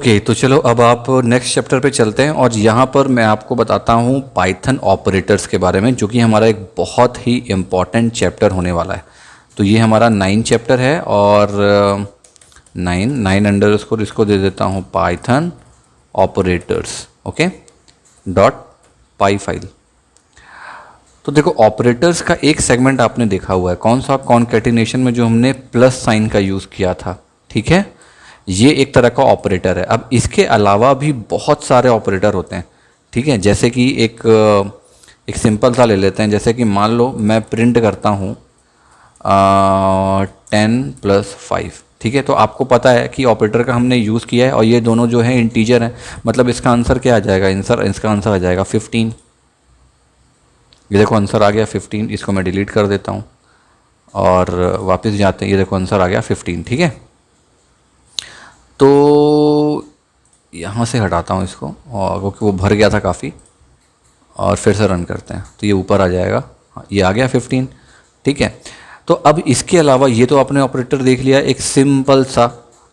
Okay, तो चलो अब आप नेक्स्ट चैप्टर पे चलते हैं और यहाँ पर मैं आपको बताता हूँ पाइथन ऑपरेटर्स के बारे में, जो कि हमारा एक बहुत ही इम्पॉर्टेंट चैप्टर होने वाला है। तो ये हमारा 9 चैप्टर है और 9 अंडर इसको दे देता हूँ पाइथन ऑपरेटर्स, ओके, डॉट पाई फाइल। तो देखो, ऑपरेटर्स का एक सेगमेंट आपने देखा हुआ है, कौन सा, कॉन्कैटिनेशन में जो हमने प्लस साइन का यूज़ किया था, ठीक है। ये एक तरह का ऑपरेटर है। अब इसके अलावा भी बहुत सारे ऑपरेटर होते हैं, ठीक है। जैसे कि एक सिंपल सा ले लेते हैं, जैसे कि मान लो मैं प्रिंट करता हूँ 10+5, ठीक है। तो आपको पता है कि ऑपरेटर का हमने यूज़ किया है और ये दोनों जो है इंटीजर हैं, मतलब इसका आंसर क्या आ जाएगा, इसका आंसर आ जाएगा 15। ये देखो आंसर आ गया 15। इसको मैं डिलीट कर देता हूँ और वापस जाते हैं। ये देखो आंसर आ गया 15, ठीक है। तो यहाँ से हटाता हूँ इसको, और क्योंकि वो भर गया था काफ़ी, और फिर से रन करते हैं तो ये ऊपर आ जाएगा। हाँ, ये आ गया 15, ठीक है। तो अब इसके अलावा ये तो आपने ऑपरेटर देख लिया, एक सिंपल सा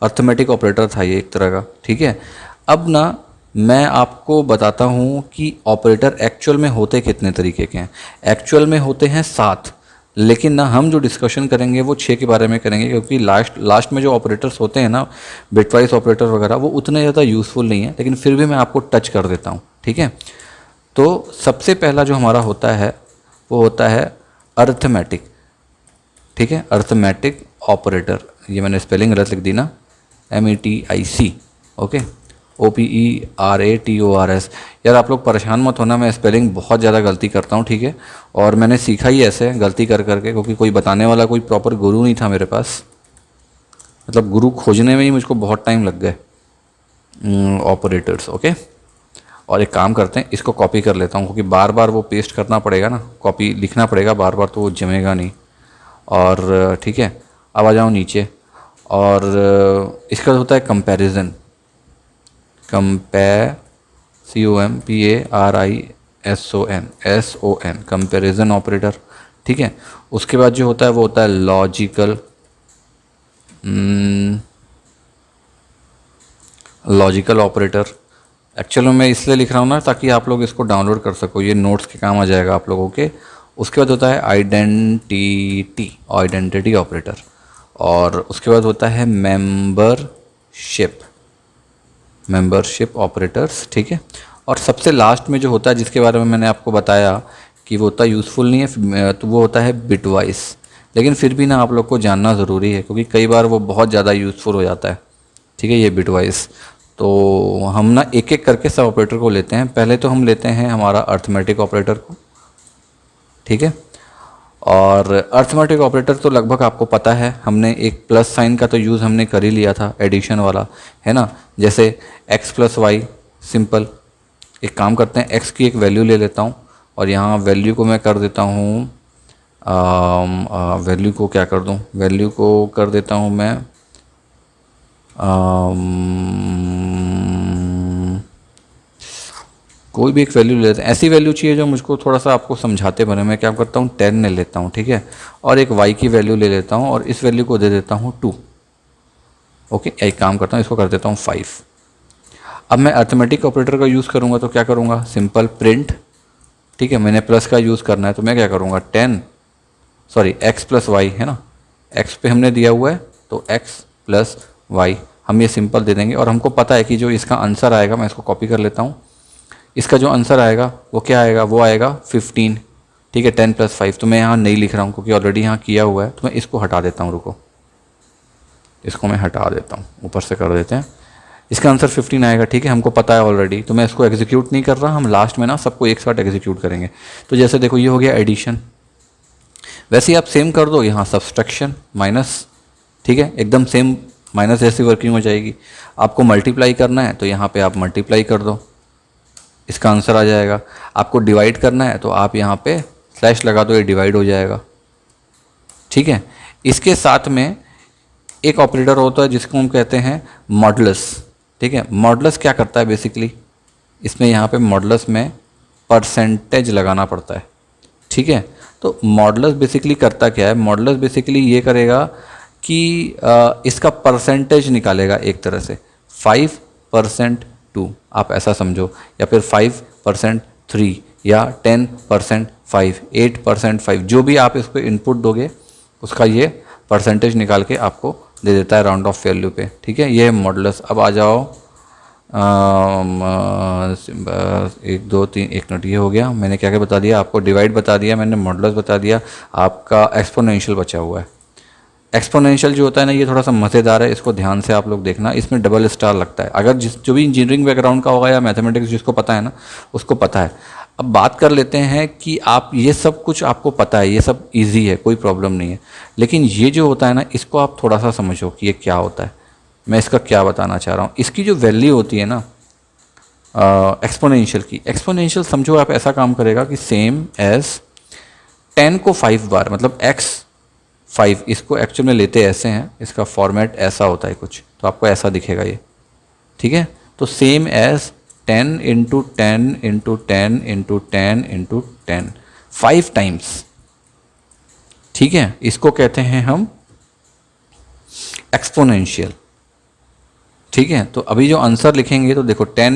अर्थमेटिक ऑपरेटर था ये एक तरह का, ठीक है। अब ना मैं आपको बताता हूँ कि ऑपरेटर एक्चुअल में होते कितने तरीके के हैं। एक्चुअल में होते हैं 7, लेकिन ना हम जो डिस्कशन करेंगे वो 6 के बारे में करेंगे, क्योंकि लास्ट में जो ऑपरेटर्स होते हैं ना, बिटवाइज ऑपरेटर वगैरह, वो उतने ज़्यादा यूज़फुल नहीं है, लेकिन फिर भी मैं आपको टच कर देता हूँ, ठीक है। तो सबसे पहला जो हमारा होता है वो होता है अर्थमेटिक, ठीक है। अर्थमेटिक ऑपरेटर, ये मैंने स्पेलिंग गलत लिख दी ना, METIC, ओके, OPERATORS। यार आप लोग परेशान मत होना, मैं स्पेलिंग बहुत ज़्यादा गलती करता हूँ, ठीक है। और मैंने सीखा ही ऐसे गलती कर करके, क्योंकि कोई बताने वाला कोई प्रॉपर गुरु नहीं था मेरे पास, मतलब गुरु खोजने में ही मुझको बहुत टाइम लग गए। Operators, okay. और एक काम करते हैं, इसको कॉपी कर लेता हूँ, क्योंकि बार बार वो पेस्ट करना पड़ेगा ना, कॉपी लिखना पड़ेगा बार बार, तो वो जमेगा नहीं। और ठीक है, अब आ जाऊँ नीचे, और इसका होता है कंपैरिजन, COMPARISON, कंपैरिजन ऑपरेटर, ठीक है। उसके बाद जो होता है वो होता है लॉजिकल ऑपरेटर। एक्चुअल में मैं इसलिए लिख रहा हूँ ना, ताकि आप लोग इसको डाउनलोड कर सको, ये नोट्स के काम आ जाएगा आप लोगों के। उसके बाद होता है आइडेंटिटी ऑपरेटर, और उसके बाद होता है मेंबरशिप ऑपरेटर्स, ठीक है। और सबसे लास्ट में जो होता है, जिसके बारे में मैंने आपको बताया कि वो उतना यूज़फुल नहीं है, तो वो होता है बिटवाइस। लेकिन फिर भी ना आप लोग को जानना ज़रूरी है, क्योंकि कई बार वो बहुत ज़्यादा यूज़फुल हो जाता है, ठीक है, ये बिटवाइस। तो हम ना एक एक करके सब ऑपरेटर को लेते हैं। पहले तो हम लेते हैं हमारा अर्थमेटिक ऑपरेटर को, ठीक है। और अर्थमेटिक ऑपरेटर तो लगभग आपको पता है, हमने एक प्लस साइन का तो यूज़ हमने कर ही लिया था, एडिशन वाला, है ना। जैसे x+y, सिंपल। एक काम करते हैं, x की एक वैल्यू ले लेता हूँ, और यहाँ वैल्यू को मैं कर देता हूँ, वैल्यू को क्या कर दूँ, वैल्यू को कर देता हूँ मैं कोई भी एक वैल्यू ले लेते हैं। ऐसी वैल्यू चाहिए जो मुझको थोड़ा सा आपको समझाते बने। मैं क्या करता हूँ, 10 ले लेता हूँ, ठीक है। और एक y की वैल्यू ले लेता हूँ, और इस वैल्यू को दे देता हूँ 2, ओके। एक काम करता हूँ, इसको कर देता हूँ 5। अब मैं अर्थमेटिक ऑपरेटर का यूज़ करूँगा तो क्या करूँगा, सिंपल प्रिंट, ठीक है। मैंने प्लस का यूज़ करना है, तो मैं क्या करूँगा, x+y, है ना, x पे हमने दिया हुआ है, तो x+y हम ये सिंपल दे देंगे। और हमको पता है कि जो इसका आंसर आएगा, मैं इसको कॉपी कर लेता हूँ, इसका जो आंसर आएगा वो क्या आएगा, वो आएगा 15, ठीक है। 10+5 तो मैं यहाँ नहीं लिख रहा हूँ, क्योंकि ऑलरेडी यहाँ किया हुआ है, तो मैं इसको हटा देता हूँ, रुको, इसको मैं हटा देता हूँ, ऊपर से कर देते हैं। इसका आंसर 15 आएगा, ठीक है, हमको पता है ऑलरेडी, तो मैं इसको एग्जीक्यूट नहीं कर रहा, हम लास्ट में ना सबको एक साथ एग्जीक्यूट करेंगे। तो जैसे देखो, ये हो गया एडिशन। वैसे ही आप सेम कर दो यहाँ, सब्सट्रैक्शन, माइनस, ठीक है, एकदम सेम माइनस जैसी वर्किंग हो जाएगी। आपको मल्टीप्लाई करना है तो यहाँ पे आप मल्टीप्लाई कर दो, इसका आंसर आ जाएगा। आपको डिवाइड करना है तो आप यहाँ पे स्लैश लगा दो, ये डिवाइड हो जाएगा, ठीक है। इसके साथ में एक ऑपरेटर होता है जिसको हम कहते हैं मॉडुलस, ठीक है। मॉडुलस क्या करता है बेसिकली, इसमें यहाँ पे मॉडुलस में परसेंटेज लगाना पड़ता है, ठीक है। तो मॉडुलस बेसिकली करता क्या है, मॉडुलस बेसिकली ये करेगा कि इसका परसेंटेज निकालेगा एक तरह से। 5 5% 2, आप ऐसा समझो, या फिर 5% 3, या 10% 5, 8% 5, जो भी आप इसको इनपुट दोगे उसका ये परसेंटेज निकाल के आपको दे देता है राउंड ऑफ वैल्यू पे। ठीक है, ये है मॉडुलस। अब आ जाओ 1 2 3, 1 मिनट, ये हो गया। मैंने क्या क्या बता दिया आपको, डिवाइड बता दिया मैंने, मॉडुलस बता दिया, आपका एक्सपोनेंशियल बचा हुआ है। एक्सपोनेंशियल जो होता है ना, ये थोड़ा सा मज़ेदार है, इसको ध्यान से आप लोग देखना, इसमें डबल स्टार लगता है। अगर जो भी इंजीनियरिंग बैकग्राउंड का होगा या मैथमेटिक्स जिसको पता है ना, उसको पता है। अब बात कर लेते हैं कि आप ये सब कुछ आपको पता है, ये सब इजी है, कोई प्रॉब्लम नहीं है, लेकिन ये जो होता है ना, इसको आप थोड़ा सा समझो कि ये क्या होता है, मैं इसका क्या बताना चाह रहा हूँ। इसकी जो वैल्यू होती है ना एक्सपोनेंशियल की, एक्सपोनेंशियल समझो आप ऐसा काम करेगा कि सेम एज 10 को 5 बार, मतलब x5, इसको एक्चुअल में लेते ऐसे हैं, इसका फॉर्मेट ऐसा होता है कुछ, तो आपको ऐसा दिखेगा ये। ठीक है, तो same as 10 into 10 into 10 into 10 into 10, 5 times. ठीक है, इसको कहते हैं हम एक्सपोनेंशियल। ठीक है, तो अभी जो आंसर लिखेंगे तो देखो 10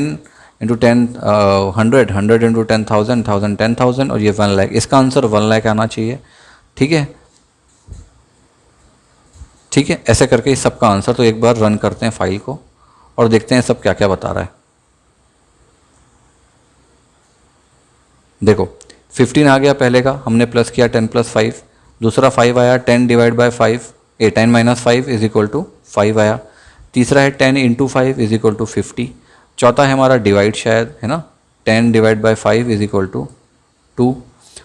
इंटू 10 100, 100 इंटू 10,000, 1000 10,000, और ये 1 लाख, इसका आंसर 1 लाख आना चाहिए। ठीक है, ठीक है, ऐसे करके इस सब का आंसर, तो एक बार रन करते हैं फाइल को और देखते हैं सब क्या क्या बता रहा है। देखो 15 आ गया पहले का, हमने प्लस किया 10 + 5, दूसरा 5 आया, 10 divide by 5, 10 - 5 is equal to 5 आया, तीसरा है 10 इंटू 5 इज इक्वल टू 50, चौथा है हमारा डिवाइड शायद, है ना, 10 divide by 5 is equal to 2,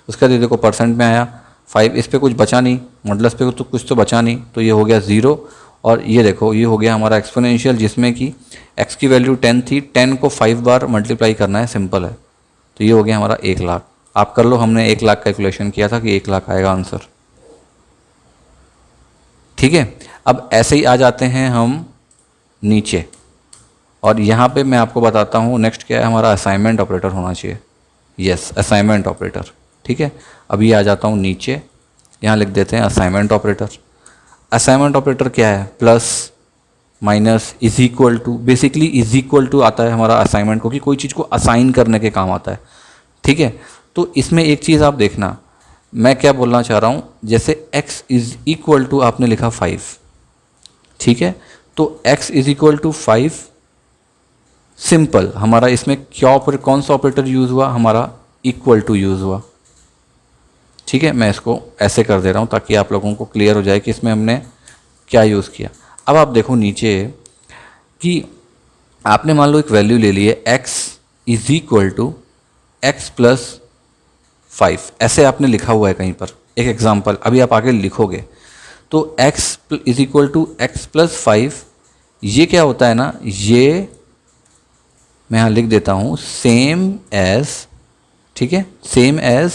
उसका देखो परसेंट में आया 5, इस पर कुछ बचा नहीं, मॉडुलस पे तो कुछ तो बचा नहीं, तो ये हो गया 0, और ये देखो ये हो गया हमारा एक्सपोनेंशियल, जिसमें कि x की वैल्यू 10 थी, 10 को 5 बार मल्टीप्लाई करना है, सिंपल है, तो ये हो गया हमारा 1 लाख। आप कर लो, हमने 1 लाख कैलकुलेशन किया था कि 1 लाख आएगा आंसर। ठीक है, अब ऐसे ही आ जाते हैं हम नीचे, और यहाँ पे मैं आपको बताता हूँ नेक्स्ट क्या है, हमारा असाइनमेंट ऑपरेटर होना चाहिए। Yes, assignment operator. ठीक है, अभी आ जाता हूँ नीचे, यहाँ लिख देते हैं असाइनमेंट ऑपरेटर। असाइनमेंट ऑपरेटर क्या है, plus minus is equal to, basically is equal to आता है हमारा असाइनमेंट को, कि कोई चीज़ को असाइन करने के काम आता है। ठीक है, तो इसमें एक चीज़ आप देखना, मैं क्या बोलना चाह रहा हूँ, जैसे x इज इक्वल टू आपने लिखा 5, ठीक है, तो x is equal to 5, simple, हमारा इसमें क्या कौन सा ऑपरेटर यूज़ हुआ, हमारा इक्वल टू यूज़ हुआ। ठीक है, मैं इसको ऐसे कर दे रहा हूँ ताकि आप लोगों को क्लियर हो जाए कि इसमें हमने क्या यूज़ किया। अब आप देखो नीचे कि आपने मान लो एक वैल्यू ले ली है, x is equal to x plus 5, ऐसे आपने लिखा हुआ है कहीं पर, एक एग्जाम्पल, अभी आप आगे लिखोगे तो x is equal to x plus 5, ये क्या होता है ना, ये मैं यहाँ लिख देता हूँ सेम एज, ठीक है, सेम एज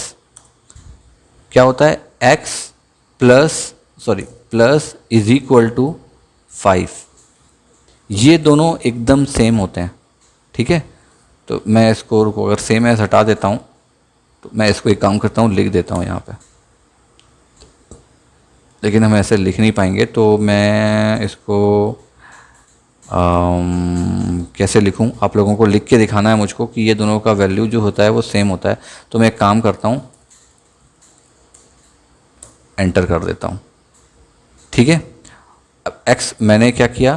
क्या होता है, प्लस इज इक्वल टू 5, ये दोनों एकदम सेम होते हैं। ठीक है, तो मैं इसको रुको, अगर सेम एज हटा देता हूँ तो मैं इसको एक काम करता हूँ, लिख देता हूँ यहाँ पे, लेकिन हम ऐसे लिख नहीं पाएंगे, तो मैं इसको कैसे लिखूं, आप लोगों को लिख के दिखाना है मुझको कि ये दोनों का वैल्यू जो होता है वो सेम होता है। तो मैं एक काम करता हूँ, एंटर कर देता हूँ। ठीक है, अब x मैंने क्या किया,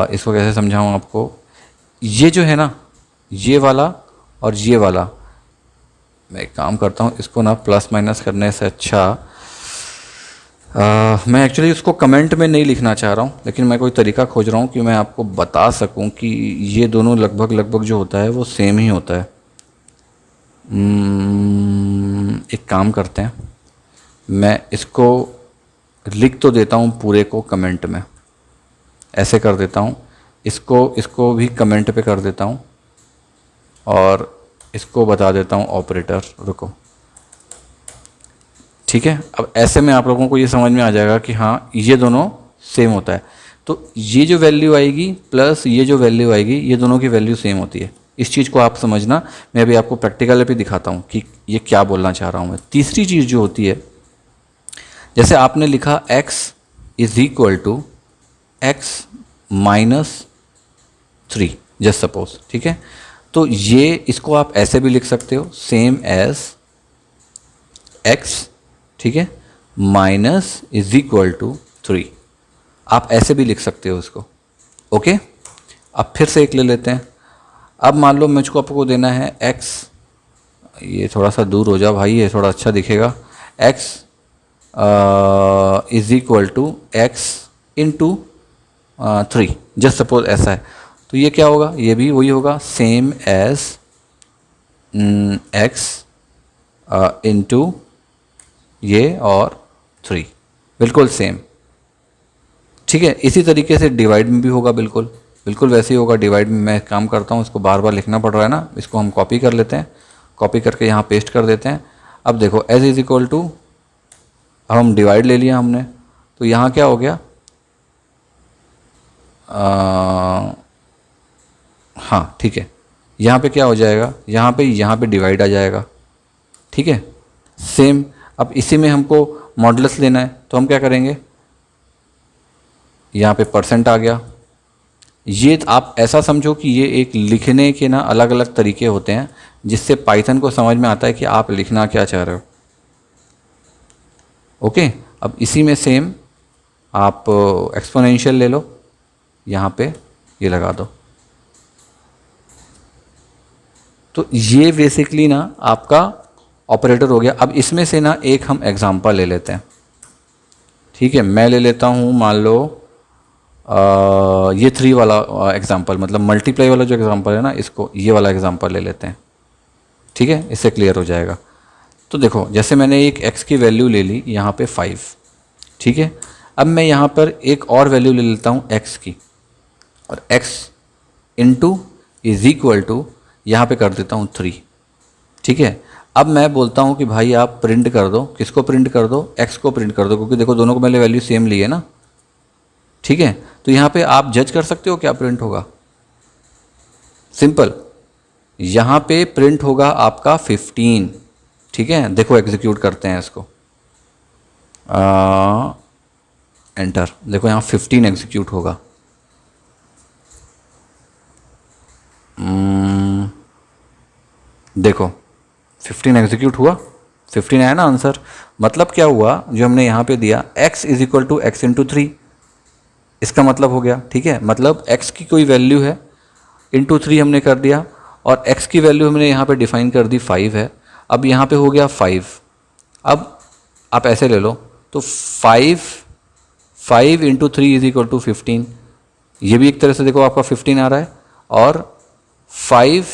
इसको कैसे समझाऊँ आपको, ये जो है ना, ये वाला और ये वाला, मैं एक काम करता हूँ, इसको ना प्लस माइनस करने से अच्छा मैं एक्चुअली उसको कमेंट में नहीं लिखना चाह रहा हूँ, लेकिन मैं कोई तरीका खोज रहा हूँ कि मैं आपको बता सकूँ कि ये दोनों लगभग जो होता है वो सेम ही होता है। एक काम करते हैं, मैं इसको लिख तो देता हूँ पूरे को कमेंट में, ऐसे कर देता हूँ, इसको भी कमेंट पे कर देता हूँ, और इसको बता देता हूँ ऑपरेटर, रुको। ठीक है, अब ऐसे में आप लोगों को ये समझ में आ जाएगा कि हाँ ये दोनों सेम होता है। तो ये जो वैल्यू आएगी प्लस ये जो वैल्यू आएगी, ये दोनों की वैल्यू सेम होती है। इस चीज़ को आप समझना, मैं अभी आपको प्रैक्टिकल पे दिखाता हूँ कि ये क्या बोलना चाह रहा हूँ मैं। तीसरी चीज़ जो होती है, जैसे आपने लिखा x is equal to x minus 3, just suppose, ठीक है। तो ये इसको आप ऐसे भी लिख सकते हो, सेम एज एक्स, ठीक है, माइनस इज इक्वल टू 3, आप ऐसे भी लिख सकते हो इसको। ओके, अब फिर से एक ले लेते हैं। अब मान लो मुझको आपको देना है x, ये थोड़ा सा दूर हो जा भाई, ये थोड़ा अच्छा दिखेगा, x is equal to x into 3, just suppose ऐसा है। तो ये क्या होगा, ये भी वही होगा, सेम एज x इंटू ये और 3, बिल्कुल सेम, ठीक है। इसी तरीके से डिवाइड में भी होगा, बिल्कुल बिल्कुल वैसे ही होगा। डिवाइड में मैं काम करता हूँ, इसको बार बार लिखना पड़ रहा है ना, इसको हम कॉपी कर लेते हैं, कॉपी करके यहाँ पेस्ट कर देते हैं। अब देखो एज इज इक्वल टू, अब हम डिवाइड ले लिया हमने, तो यहाँ क्या हो गया, हाँ ठीक है, यहाँ पे क्या हो जाएगा, यहाँ पे डिवाइड आ जाएगा, ठीक है, सेम। अब इसी में हमको मॉडुलस लेना है, तो हम क्या करेंगे, यहाँ पे परसेंट आ गया। ये आप ऐसा समझो कि ये एक लिखने के ना अलग अलग तरीके होते हैं, जिससे पाइथन को समझ में आता है कि आप लिखना क्या चाह रहे हो। ओके, अब इसी में सेम आप एक्सपोनेंशियल ले लो, यहाँ पे ये लगा दो। तो ये बेसिकली ना आपका ऑपरेटर हो गया। अब इसमें से ना एक हम एग्जांपल ले लेते हैं, ठीक है। मैं ले लेता हूँ, मान लो ये 3 वाला एग्जांपल, मतलब मल्टीप्लाई वाला जो एग्जांपल है ना, इसको ये वाला एग्जांपल ले लेते हैं, ठीक है, इससे क्लियर हो जाएगा। तो देखो जैसे मैंने एक x की वैल्यू ले ली यहाँ पे 5, ठीक है। अब मैं यहाँ पर एक और वैल्यू ले लेता हूँ x की, और x into is equal to यहाँ पे कर देता हूँ 3, ठीक है। अब मैं बोलता हूँ कि भाई आप प्रिंट कर दो, किसको प्रिंट कर दो, x को प्रिंट कर दो, क्योंकि देखो दोनों को मैंने वैल्यू सेम ली है ना, ठीक है। तो यहाँ पे आप जज कर सकते हो क्या प्रिंट होगा, सिंपल, यहाँ पे प्रिंट होगा आपका 15, ठीक है। देखो एग्जीक्यूट करते हैं इसको, एंटर, देखो यहाँ 15 एग्जीक्यूट होगा। देखो 15 एग्जीक्यूट हुआ, 15 आया ना आंसर। मतलब क्या हुआ, जो हमने यहाँ पे दिया x is equal to x into 3, इसका मतलब हो गया, ठीक है। मतलब x की कोई वैल्यू है, इंटू 3 हमने कर दिया, और x की वैल्यू हमने यहाँ पे डिफाइन कर दी 5 है। अब यहाँ पे हो गया 5, अब आप ऐसे ले लो, तो 5 इंटू 3 इज इक्वल टू 15, ये भी एक तरह से देखो आपका 15 आ रहा है, और 5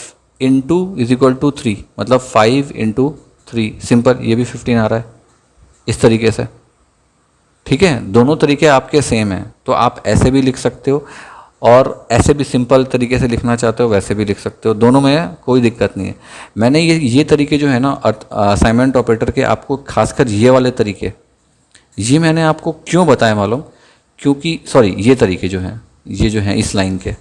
इंटू इज इक्वल टू 3, मतलब 5 इंटू 3 सिंपल, ये भी 15 आ रहा है, इस तरीके से, ठीक है। दोनों तरीके आपके सेम हैं, तो आप ऐसे भी लिख सकते हो, और ऐसे भी सिंपल तरीके से लिखना चाहते हो वैसे भी लिख सकते हो, दोनों में कोई दिक्कत नहीं है। मैंने ये तरीके जो है ना असाइनमेंट ऑपरेटर के, आपको खासकर ये वाले तरीके, ये मैंने आपको क्यों बताया मालूम, क्योंकि सॉरी ये तरीके जो हैं, ये जो हैं इस लाइन के,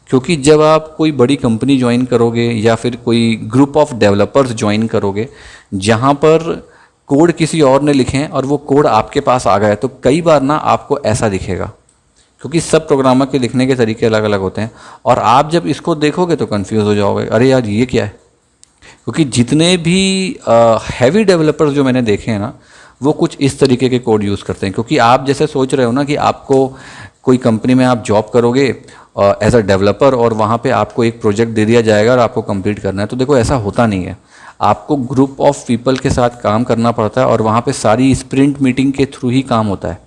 क्योंकि जब आप कोई बड़ी कंपनी ज्वाइन करोगे या फिर कोई ग्रुप ऑफ डेवलपर्स ज्वाइन करोगे, जहाँ पर कोड किसी और ने लिखे हैं और वो कोड आपके पास आ गया, तो कई बार ना आपको ऐसा दिखेगा, क्योंकि सब प्रोग्रामर के लिखने के तरीके अलग अलग होते हैं, और आप जब इसको देखोगे तो कंफ्यूज हो जाओगे, अरे यार ये क्या है। क्योंकि जितने भी हैवी डेवलपर्स जो मैंने देखे हैं ना, वो कुछ इस तरीके के कोड यूज़ करते हैं। क्योंकि आप जैसे सोच रहे हो ना कि आपको कोई कंपनी में आप जॉब करोगे एज अ डेवलपर, और वहाँ पे आपको एक प्रोजेक्ट दे दिया जाएगा और आपको कंप्लीट करना है, तो देखो ऐसा होता नहीं है। आपको ग्रुप ऑफ पीपल के साथ काम करना पड़ता है, और वहाँ पे सारी स्प्रिंट मीटिंग के थ्रू ही काम होता है,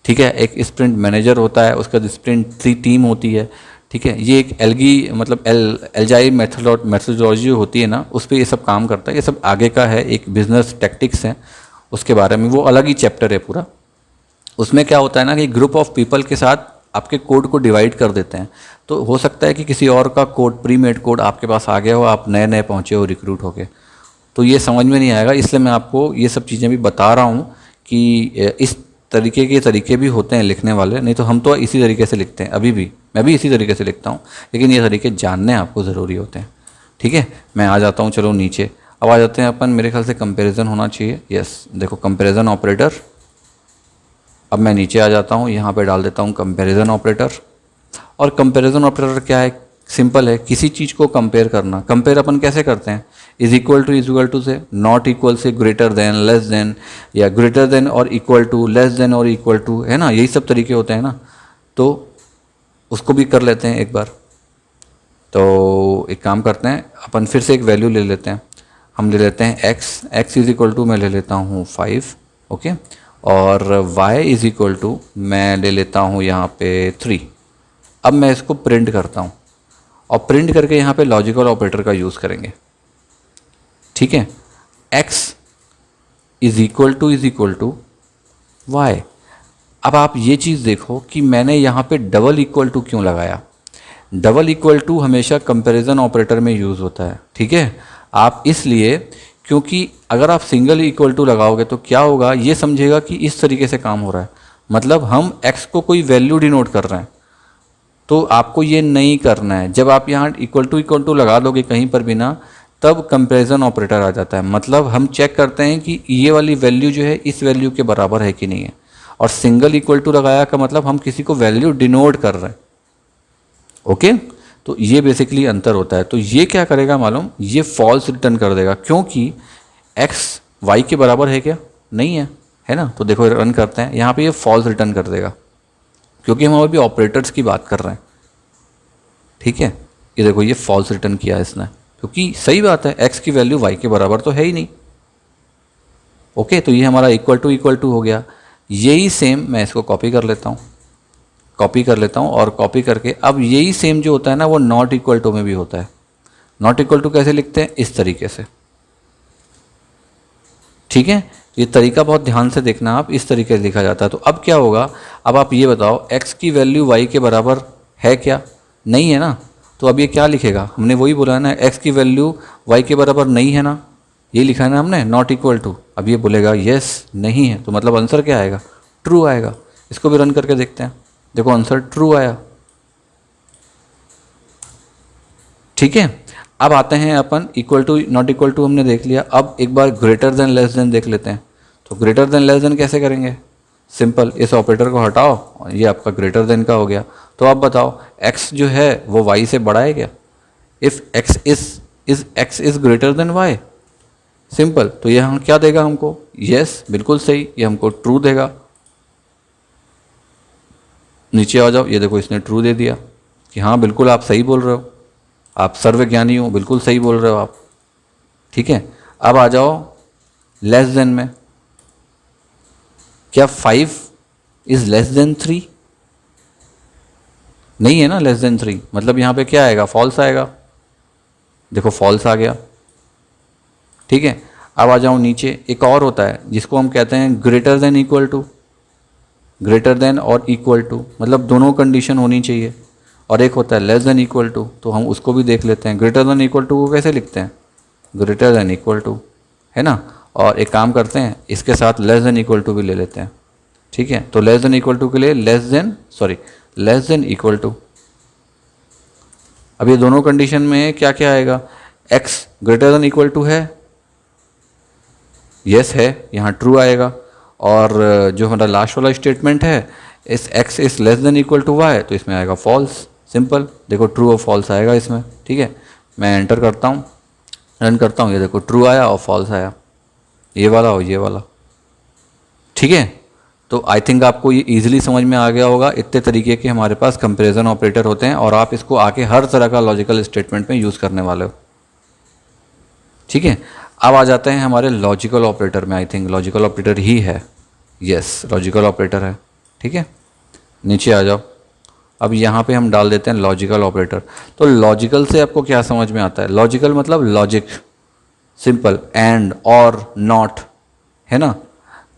ठीक है। एक स्प्रिंट मैनेजर होता है, उसका स्प्रिंट टीम होती है, ठीक है। ये एक एलगी मतलब एलजाई मेथोडोलॉजी होती है ना, उस पर ये सब काम करता है। ये सब आगे का है, एक बिजनेस टैक्टिक्स है, उसके बारे में वो अलग ही चैप्टर है पूरा। उसमें क्या होता है ना कि ग्रुप ऑफ पीपल के साथ आपके कोड को डिवाइड कर देते हैं, तो हो सकता है कि किसी और का कोड, प्री मेड कोड आपके पास आ गया हो, आप नए नए पहुँचे हो रिक्रूट होके, तो ये समझ में नहीं आएगा। इसलिए मैं आपको ये सब चीज़ें भी बता रहा हूँ कि इस तरीके के तरीके भी होते हैं लिखने वाले, नहीं तो हम तो इसी तरीके से लिखते हैं, अभी भी मैं भी इसी तरीके से लिखता हूँ, लेकिन ये तरीके जानने आपको ज़रूरी होते हैं, ठीक है। मैं आ जाता हूँ, चलो नीचे अब आ जाते हैं अपन, मेरे ख्याल से कंपैरिजन होना चाहिए, यस। देखो कंपैरिजन ऑपरेटर, अब मैं नीचे आ जाता हूँ, यहाँ पे डाल देता हूँ कंपैरिजन ऑपरेटर। और कंपैरिजन ऑपरेटर क्या है? सिंपल है, किसी चीज़ को कंपेयर करना। कंपेयर अपन कैसे करते हैं? इज इक्वल टू से, नॉट इक्वल से, ग्रेटर देन, लेस देन, या ग्रेटर देन और इक्वल टू, लेस देन और इक्वल टू, है ना, यही सब तरीके होते हैं ना। तो उसको भी कर लेते हैं एक बार। तो एक काम करते हैं, अपन फिर से एक वैल्यू ले लेते हैं। हम ले लेते हैं x इज इक्वल टू मैं ले लेता हूँ 5, ओके। और y इज इक्वल टू मैं ले लेता हूँ यहाँ पे 3। अब मैं इसको प्रिंट करता हूँ, और प्रिंट करके यहाँ पे लॉजिकल ऑपरेटर का यूज़ करेंगे, ठीक है। x is equal to y। अब आप ये चीज़ देखो कि मैंने यहाँ पे डबल इक्वल टू क्यों लगाया। डबल इक्वल टू हमेशा कंपैरिजन ऑपरेटर में यूज़ होता है, ठीक है। आप इसलिए, क्योंकि अगर आप सिंगल इक्वल टू लगाओगे तो क्या होगा, ये समझेगा कि इस तरीके से काम हो रहा है, मतलब हम x को कोई वैल्यू डिनोट कर रहे हैं। तो आपको ये नहीं करना है। जब आप यहाँ इक्वल टू लगा दोगे कहीं पर भी ना, तब कंपैरिजन ऑपरेटर आ जाता है। मतलब हम चेक करते हैं कि ये वाली वैल्यू जो है इस वैल्यू के बराबर है कि नहीं है। और सिंगल इक्वल टू लगाया का मतलब हम किसी को वैल्यू डिनोट कर रहे हैं, ओके। तो ये बेसिकली अंतर होता है। तो ये क्या करेगा मालूम, ये फॉल्स रिटर्न कर देगा, क्योंकि x y के बराबर है क्या? नहीं है, है ना। तो देखो रन करते हैं, यहाँ पे ये फॉल्स रिटर्न कर देगा, क्योंकि हम अभी ऑपरेटर्स की बात कर रहे हैं, ठीक है। ये देखो ये फॉल्स रिटर्न किया इसने, क्योंकि सही बात है, x की वैल्यू y के बराबर तो है ही नहीं, ओके। तो ये हमारा इक्वल टू हो गया। यही सेम मैं इसको कॉपी कर लेता हूँ, और कॉपी करके अब यही सेम जो होता है ना, वो नॉट इक्वल टू में भी होता है। नॉट इक्वल टू कैसे लिखते हैं? इस तरीके से, ठीक है। ये तरीका बहुत ध्यान से देखना आप, इस तरीके से लिखा जाता है। तो अब क्या होगा, अब आप ये बताओ, x की वैल्यू y के बराबर है क्या? नहीं है ना। तो अब ये क्या लिखेगा? हमने वही बोला है ना, x की वैल्यू y के बराबर नहीं है ना, ये लिखा है ना हमने, नॉट इक्वल टू। अब ये बोलेगा यस नहीं है, तो मतलब आंसर क्या आएगा? ट्रू आएगा। इसको भी रन करके देखते हैं, देखो आंसर ट्रू आया, ठीक है। अब आते हैं अपन equal to not equal to हमने देख लिया। अब एक बार ग्रेटर देन लेस देन देख लेते हैं। तो ग्रेटर देन लेस देन कैसे करेंगे? सिंपल, इस ऑपरेटर को हटाओ, ये आपका ग्रेटर देन का हो गया। तो अब बताओ x जो है वो y से बड़ा है क्या? If x is greater than y, simple. तो ये हम क्या देगा हमको? यस, बिल्कुल सही, ये हमको ट्रू देगा। नीचे आ जाओ, ये देखो इसने ट्रू दे दिया कि हाँ बिल्कुल आप सही बोल रहे हो, आप सर्वज्ञानी हो, बिल्कुल सही बोल रहे हो आप, ठीक है। अब आ जाओ लेस देन में, क्या 5 इज लेस देन 3? नहीं है ना लेस देन 3, मतलब यहाँ पे क्या आएगा? फॉल्स आएगा। देखो फॉल्स आ गया, ठीक है। अब आ जाओ नीचे, एक और होता है जिसको हम कहते हैं greater than equal to. Greater than और इक्वल टू मतलब दोनों कंडीशन होनी चाहिए। और एक होता है लेस देन इक्वल टू, तो हम उसको भी देख लेते हैं। ग्रेटर देन इक्वल टू को कैसे लिखते हैं? ग्रेटर देन इक्वल टू, है ना। और एक काम करते हैं, इसके साथ लेस देन इक्वल टू भी ले लेते हैं, ठीक है। तो लेस देन इक्वल टू के लिए लेस देन इक्वल टू। अब ये दोनों कंडीशन में क्या क्या आएगा? x greater than equal to है, यस है, यहाँ ट्रू आएगा। और जो हमारा लास्ट वाला स्टेटमेंट है, इस x is less than equal to y, तो इसमें आएगा फॉल्स। सिंपल, देखो ट्रू और फॉल्स आएगा इसमें, ठीक है। मैं एंटर करता हूँ, रन करता हूँ, ये देखो ट्रू आया और फॉल्स आया, ये वाला और ये वाला, ठीक है। तो आई थिंक आपको ये इजीली समझ में आ गया होगा। इतने तरीके के हमारे पास कंपैरिजन ऑपरेटर होते हैं, और आप इसको आके हर तरह का लॉजिकल स्टेटमेंट में यूज़ करने वाले हो, ठीक है। अब आ जाते हैं हमारे लॉजिकल ऑपरेटर में। आई थिंक लॉजिकल ऑपरेटर ही है, यस लॉजिकल ऑपरेटर है, ठीक है। नीचे आ जाओ, अब यहाँ पे हम डाल देते हैं लॉजिकल ऑपरेटर। तो लॉजिकल से आपको क्या समझ में आता है? लॉजिकल मतलब लॉजिक, सिंपल, एंड और नॉट, है ना।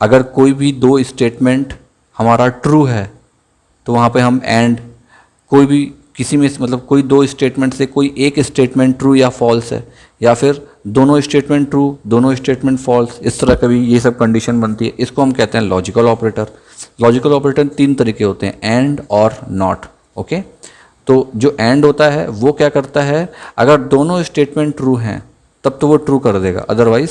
अगर कोई भी दो स्टेटमेंट हमारा ट्रू है तो वहाँ पे हम एंड, कोई भी किसी में मतलब कोई दो स्टेटमेंट से कोई एक स्टेटमेंट ट्रू या फॉल्स है, या फिर दोनों स्टेटमेंट ट्रू दोनों स्टेटमेंट फॉल्स, इस तरह का भी ये सब कंडीशन बनती है। इसको हम कहते हैं लॉजिकल ऑपरेटर। लॉजिकल ऑपरेटर तीन तरीके होते हैं, एंड और नॉट, ओके। तो जो एंड होता है वो क्या करता है, अगर दोनों स्टेटमेंट ट्रू हैं तब तो वो ट्रू कर देगा, अदरवाइज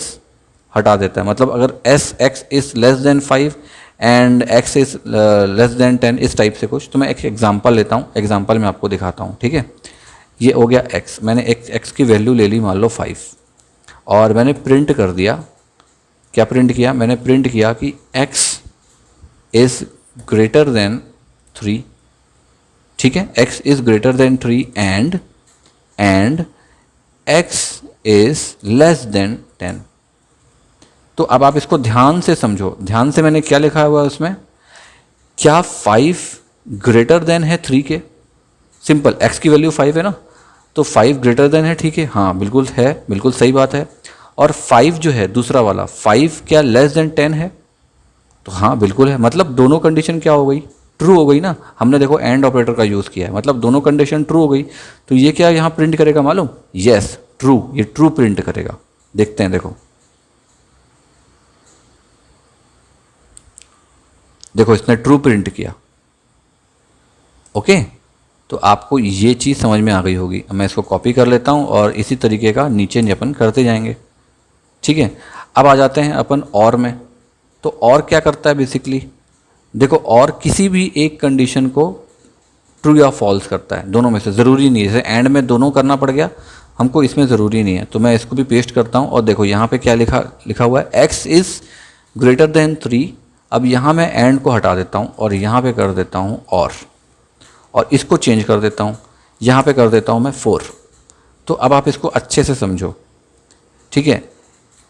हटा देता है। मतलब अगर x is less then 5 and x is less than 10, इस टाइप से कुछ। तो मैं एक एग्जांपल लेता हूँ, एग्जांपल में आपको दिखाता हूँ, ठीक है। ये हो गया x, मैंने x की वैल्यू ले ली मान लो 5 और मैंने प्रिंट कर दिया। क्या प्रिंट किया? मैंने प्रिंट किया कि x इज़ ग्रेटर देन 3, ठीक है। x is greater than 3 and x is less than 10। तो अब आप इसको ध्यान से समझो, ध्यान से मैंने क्या लिखा हुआ है उसमें, क्या 5 ग्रेटर देन है 3 के? सिंपल, x की वैल्यू 5 है ना, तो 5 ग्रेटर देन है, ठीक है, हाँ बिल्कुल है, बिल्कुल सही बात है। और 5 जो है दूसरा वाला 5 क्या लेस देन 10 है? तो हाँ बिल्कुल है। मतलब दोनों कंडीशन क्या हो गई? ट्रू हो गई ना। हमने देखो एंड ऑपरेटर का यूज़ किया है, मतलब दोनों कंडीशन ट्रू हो गई। तो ये क्या यहाँ प्रिंट करेगा मालूम? यस ट्रू, ये ट्रू प्रिंट करेगा। देखते हैं, देखो देखो इसने ट्रू प्रिंट किया। ओके, तो आपको ये चीज़ समझ में आ गई होगी। मैं इसको कॉपी कर लेता हूँ और इसी तरीके का नीचे अपन करते जाएंगे, ठीक है। अब आ जाते हैं अपन और में। तो और क्या करता है बेसिकली, देखो और किसी भी एक कंडीशन को ट्रू या फॉल्स करता है, दोनों में से, ज़रूरी नहीं है। जैसे एंड में दोनों करना पड़ गया हमको, इसमें ज़रूरी नहीं है। तो मैं इसको भी पेस्ट करता हूँ और देखो यहाँ पे क्या लिखा हुआ है, x इज़ ग्रेटर देन 3। अब यहाँ मैं एंड को हटा देता हूँ और यहाँ पे कर देता हूँ और इसको चेंज कर देता हूँ, यहाँ पे कर देता हूँ मैं 4। तो अब आप इसको अच्छे से समझो, ठीक है।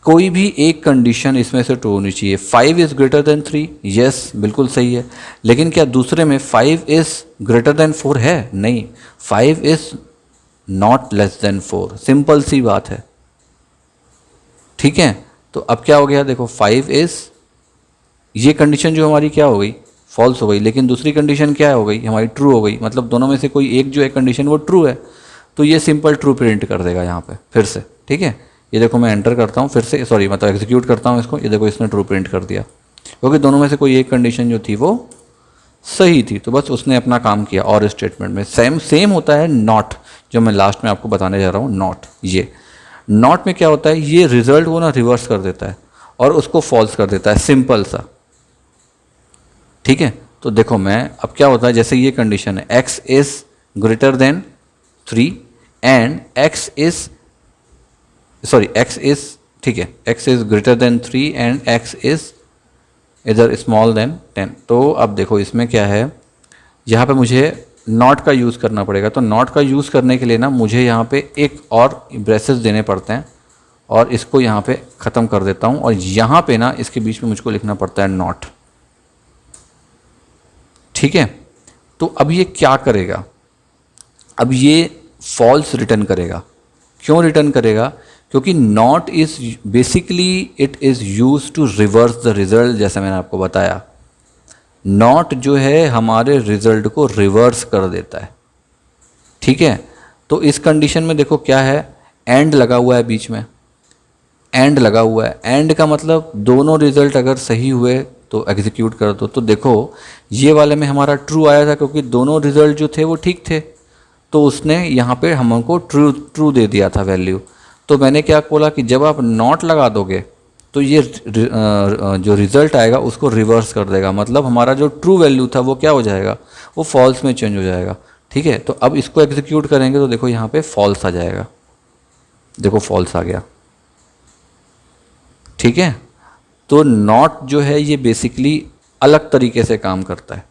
कोई भी एक कंडीशन इसमें से ट्रू होनी चाहिए। 5 इज़ ग्रेटर देन 3, यस बिल्कुल सही है। लेकिन क्या दूसरे में 5 इज़ ग्रेटर देन 4 है? नहीं, 5 is not less than 4, simple सी बात है, ठीक है। तो अब क्या हो गया, देखो 5 इज़, ये कंडीशन जो हमारी क्या हो गई, फॉल्स हो गई। लेकिन दूसरी कंडीशन क्या हो गई हमारी, ट्रू हो गई। मतलब दोनों में से कोई एक जो है कंडीशन वो ट्रू है, तो ये सिंपल ट्रू प्रिंट कर देगा यहाँ पे फिर से, ठीक है। ये देखो मैं एंटर करता हूँ फिर से, सॉरी मतलब एग्जीक्यूट करता हूँ इसको, ये देखो इसने ट्रू प्रिंट कर दिया, क्योंकि दोनों में से कोई एक कंडीशन जो थी वो सही थी। तो बस उसने अपना काम किया। और स्टेटमेंट में सेम होता है नॉट, जो मैं लास्ट में आपको बताने जा रहा हूँ। ये नॉट में क्या होता है, ये रिजल्ट वो ना रिवर्स कर देता है और उसको फॉल्स कर देता है, सिंपल सा, ठीक है। तो देखो मैं अब क्या होता है, जैसे ये कंडीशन है x is greater than 3 and x is, ठीक है, x is greater than 3 and x is इधर स्मॉल देन 10। तो अब देखो इसमें क्या है, यहाँ पे मुझे नॉट का यूज़ करना पड़ेगा। तो नॉट का यूज़ करने के लिए ना मुझे यहाँ पे एक और ब्रेसेस देने पड़ते हैं और इसको यहाँ पे ख़त्म कर देता हूँ और यहाँ पे ना इसके बीच में मुझको लिखना पड़ता है नॉट, ठीक है। तो अब ये क्या करेगा, अब ये फॉल्स रिटर्न करेगा। क्यों रिटर्न करेगा? क्योंकि not is basically it is use to reverse the result. जैसे मैंने आपको बताया, नॉट जो है हमारे रिजल्ट को रिवर्स कर देता है, ठीक है। तो इस कंडीशन में देखो क्या है, एंड लगा हुआ है बीच में, एंड लगा हुआ है। एंड का मतलब दोनों रिजल्ट अगर सही हुए तो एग्जीक्यूट कर दो। तो देखो ये वाले में हमारा ट्रू आया था क्योंकि दोनों रिजल्ट जो थे वो ठीक थे, तो उसने यहाँ पे हमको ट्रू दे दिया था वैल्यू। तो मैंने क्या बोला कि जब आप नॉट लगा दोगे तो ये जो रिज़ल्ट आएगा उसको रिवर्स कर देगा। मतलब हमारा जो ट्रू वैल्यू था वो क्या हो जाएगा, वो फॉल्स में चेंज हो जाएगा, ठीक है। तो अब इसको एग्जीक्यूट करेंगे तो देखो यहाँ पे फॉल्स आ जाएगा, देखो फॉल्स आ गया, ठीक है। तो नॉट जो है ये बेसिकली अलग तरीके से काम करता है।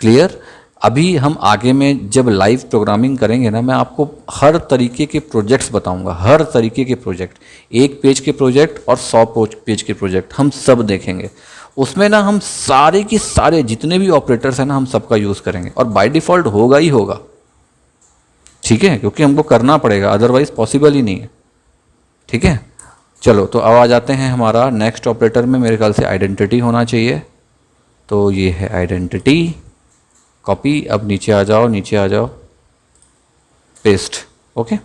क्लियर? अभी हम आगे में जब लाइव प्रोग्रामिंग करेंगे ना, मैं आपको हर तरीके के प्रोजेक्ट्स बताऊंगा, हर तरीके के प्रोजेक्ट, 1 पेज के प्रोजेक्ट और 100 पेज के प्रोजेक्ट हम सब देखेंगे। उसमें ना हम सारे के सारे जितने भी ऑपरेटर्स हैं ना, हम सबका यूज़ करेंगे और बाय डिफ़ॉल्ट होगा ही होगा, ठीक है, क्योंकि हमको करना पड़ेगा, अदरवाइज पॉसिबल ही नहीं है, ठीक है। चलो तो अब आ जाते हैं हमारा नेक्स्ट ऑपरेटर में, मेरे ख्याल से आइडेंटिटी होना चाहिए। तो ये है आइडेंटिटी, कॉपी, अब नीचे आ जाओ, पेस्ट, ओके।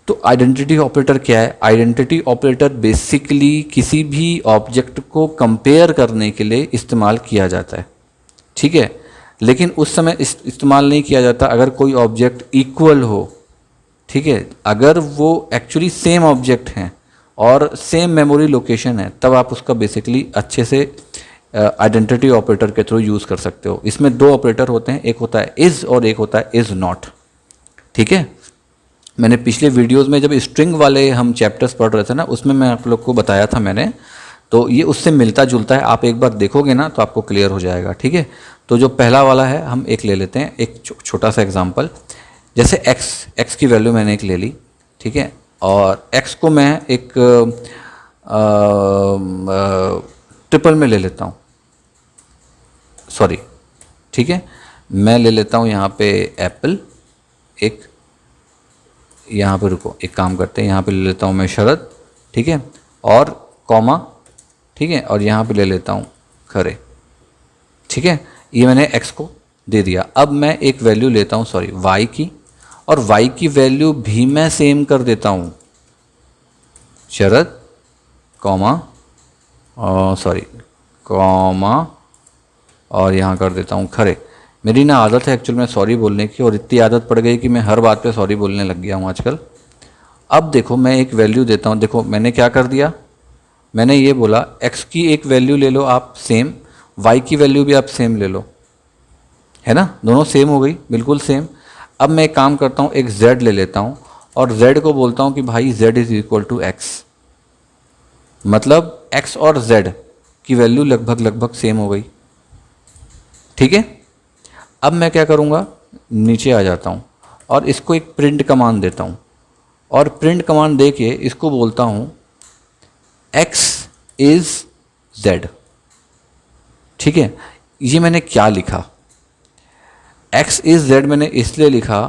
तो आइडेंटिटी ऑपरेटर क्या है? आइडेंटिटी ऑपरेटर बेसिकली किसी भी ऑब्जेक्ट को कंपेयर करने के लिए इस्तेमाल किया जाता है, ठीक है। लेकिन उस समय इस्तेमाल नहीं किया जाता अगर कोई ऑब्जेक्ट इक्वल हो, ठीक है। अगर वो एक्चुअली सेम ऑब्जेक्ट हैं और सेम मेमोरी लोकेशन है, तब आप उसका बेसिकली अच्छे से आइडेंटिटी ऑपरेटर के थ्रू यूज़ कर सकते हो। इसमें दो ऑपरेटर होते हैं, एक होता है इज़ और एक होता है इज़ नॉट। ठीक है, मैंने पिछले वीडियोस में जब स्ट्रिंग वाले हम चैप्टर्स पढ़ रहे थे ना, उसमें मैं आप लोग को बताया था मैंने, तो ये उससे मिलता जुलता है। आप एक बार देखोगे ना तो आपको क्लियर हो जाएगा। ठीक है, तो जो पहला वाला है हम एक ले लेते हैं, एक छोटा सा एग्जांपल। जैसे x की वैल्यू मैंने एक ले ली, ठीक है, और x को मैं एक ट्रिपल में ले लेता हूँ, सॉरी, ठीक है, मैं ले लेता हूँ यहाँ पे एप्पल, एक यहाँ पे, रुको एक काम करते हैं, यहाँ पे ले लेता हूँ मैं शरद, ठीक है, और कॉमा, ठीक है, और यहाँ पे ले लेता हूँ खरे। ठीक है, ये मैंने x को दे दिया। अब मैं एक वैल्यू लेता हूँ, सॉरी, y की, और y की वैल्यू भी मैं सेम कर देता हूँ, शरद कॉमा, सॉरी कॉमा, और यहाँ कर देता हूँ खरे। मेरी ना आदत है एक्चुअल में सॉरी बोलने की, और इतनी आदत पड़ गई कि मैं हर बात पे सॉरी बोलने लग गया हूँ आजकल। अब देखो मैं एक वैल्यू देता हूँ, देखो मैंने क्या कर दिया, मैंने ये बोला x की एक वैल्यू ले लो आप सेम, y की वैल्यू भी आप सेम ले लो, है ना, दोनों सेम हो गई, बिल्कुल सेम। अब मैं एक काम करता हूँ, एक z ले लेता हूँ और z को बोलता हूँ कि भाई z is equal to x, मतलब x और z की वैल्यू लगभग लगभग सेम हो गई। ठीक है, अब मैं क्या करूँगा, नीचे आ जाता हूँ और इसको एक प्रिंट कमांड देता हूँ, और प्रिंट कमांड दे के इसको बोलता हूँ x इज z। ठीक है, ये मैंने क्या लिखा, x इज z मैंने इसलिए लिखा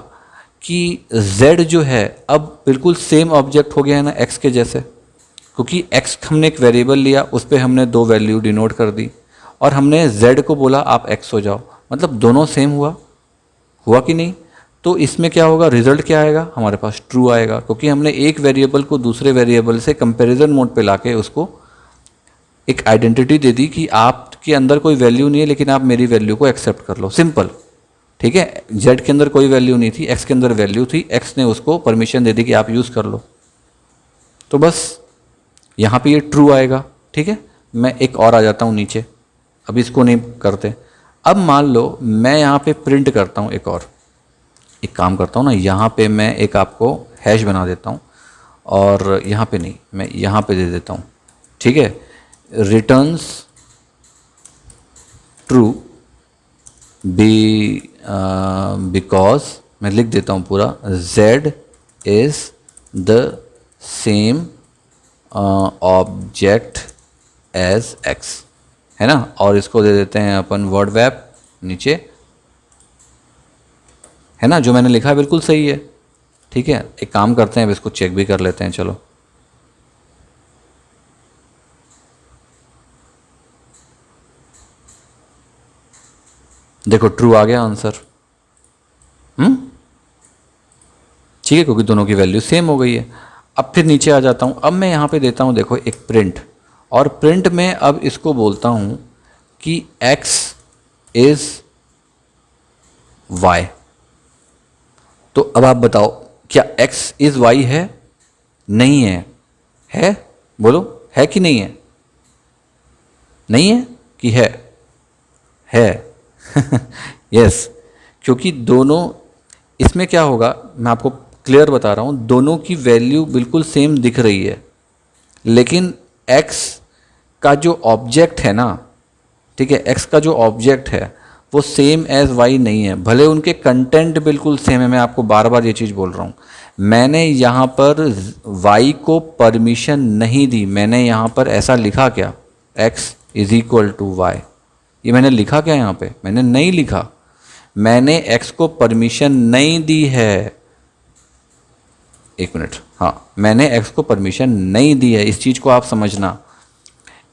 कि z जो है अब बिल्कुल सेम ऑब्जेक्ट हो गया है ना x के जैसे, क्योंकि x हमने एक वेरिएबल लिया, उस पर हमने दो वैल्यू डिनोट कर दी, और हमने z को बोला आप x हो जाओ, मतलब दोनों सेम हुआ कि नहीं। तो इसमें क्या होगा, रिजल्ट क्या आएगा, हमारे पास ट्रू आएगा, क्योंकि हमने एक वेरिएबल को दूसरे वेरिएबल से कंपैरिजन मोड पे लाके उसको एक आइडेंटिटी दे दी कि आपके अंदर कोई वैल्यू नहीं है, लेकिन आप मेरी वैल्यू को एक्सेप्ट कर लो, सिंपल। ठीक है, z के अंदर कोई वैल्यू नहीं थी, x के अंदर वैल्यू थी, x ने उसको परमिशन दे दी कि आप यूज़ कर लो, तो बस यहाँ पे ये ट्रू आएगा। ठीक है, मैं एक और आ जाता हूँ नीचे, अब इसको नहीं करते। अब मान लो मैं यहाँ पे प्रिंट करता हूँ, एक काम करता हूँ ना, यहाँ पे मैं एक आपको हैश बना देता हूँ, और यहाँ पे नहीं, मैं यहाँ पे दे देता हूँ। ठीक है, रिटर्न्स ट्रू बिकॉज, मैं लिख देता हूँ पूरा, z is the same object as x, है ना, और इसको दे देते हैं अपन वर्ड वैप नीचे, है ना, जो मैंने लिखा है बिल्कुल सही है। ठीक है, एक काम करते हैं, अब इसको चेक भी कर लेते हैं, चलो। देखो ट्रू आ गया आंसर। ठीक है, क्योंकि दोनों की वैल्यू सेम हो गई है। अब फिर नीचे आ जाता हूँ, अब मैं यहाँ पे देता हूँ, देखो एक प्रिंट, और प्रिंट में अब इसको बोलता हूँ कि x इज y। तो अब आप बताओ क्या x इज y है, नहीं है, है, बोलो है कि नहीं है, नहीं है कि है यस, क्योंकि दोनों, इसमें क्या होगा मैं आपको क्लियर बता रहा हूँ, दोनों की वैल्यू बिल्कुल सेम दिख रही है, लेकिन x का जो ऑब्जेक्ट है ना, ठीक है, x का जो ऑब्जेक्ट है वो सेम एज y नहीं है, भले उनके कंटेंट बिल्कुल सेम है। मैं आपको बार बार ये चीज़ बोल रहा हूँ, मैंने यहाँ पर y को परमिशन नहीं दी, मैंने यहाँ पर ऐसा लिखा क्या, x is equal to y, ये मैंने लिखा क्या यहाँ पे, मैंने नहीं लिखा, मैंने x को परमिशन नहीं दी है। एक मिनट, हाँ, मैंने x को परमिशन नहीं दी है, इस चीज़ को आप समझना।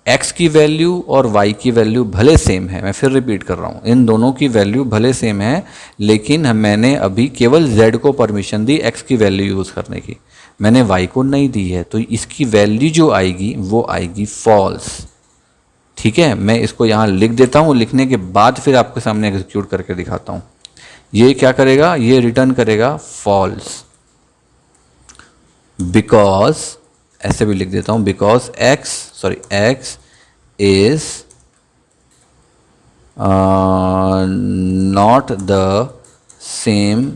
x की वैल्यू और y की वैल्यू भले सेम है, मैं फिर रिपीट कर रहा हूँ, इन दोनों की वैल्यू भले सेम है, लेकिन मैंने अभी केवल z को परमिशन दी x की वैल्यू यूज़ करने की, मैंने y को नहीं दी है, तो इसकी वैल्यू जो आएगी वो आएगी फॉल्स। ठीक है, मैं इसको यहाँ लिख देता हूँ, लिखने के बाद फिर आपके सामने एग्जीक्यूट करके दिखाता हूँ। ये क्या करेगा, ये रिटर्न करेगा फॉल्स, बिकॉज, ऐसे भी लिख देता हूँ, because x is not the same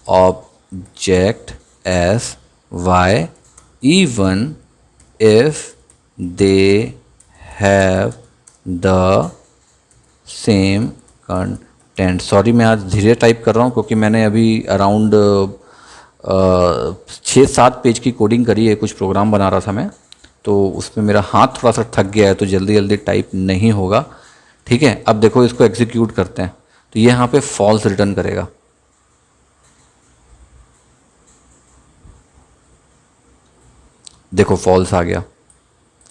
object as y even if they have the same content. Sorry मैं आज धीरे टाइप कर रहा हूँ क्योंकि मैंने अभी अराउंड 6-7 पेज की कोडिंग करी है, कुछ प्रोग्राम बना रहा था मैं, तो उसमें मेरा हाथ थोड़ा सा थक गया है तो जल्दी जल्दी टाइप नहीं होगा। ठीक है, अब देखो इसको एग्जीक्यूट करते हैं तो ये यहाँ पे फॉल्स रिटर्न करेगा। देखो फॉल्स आ गया।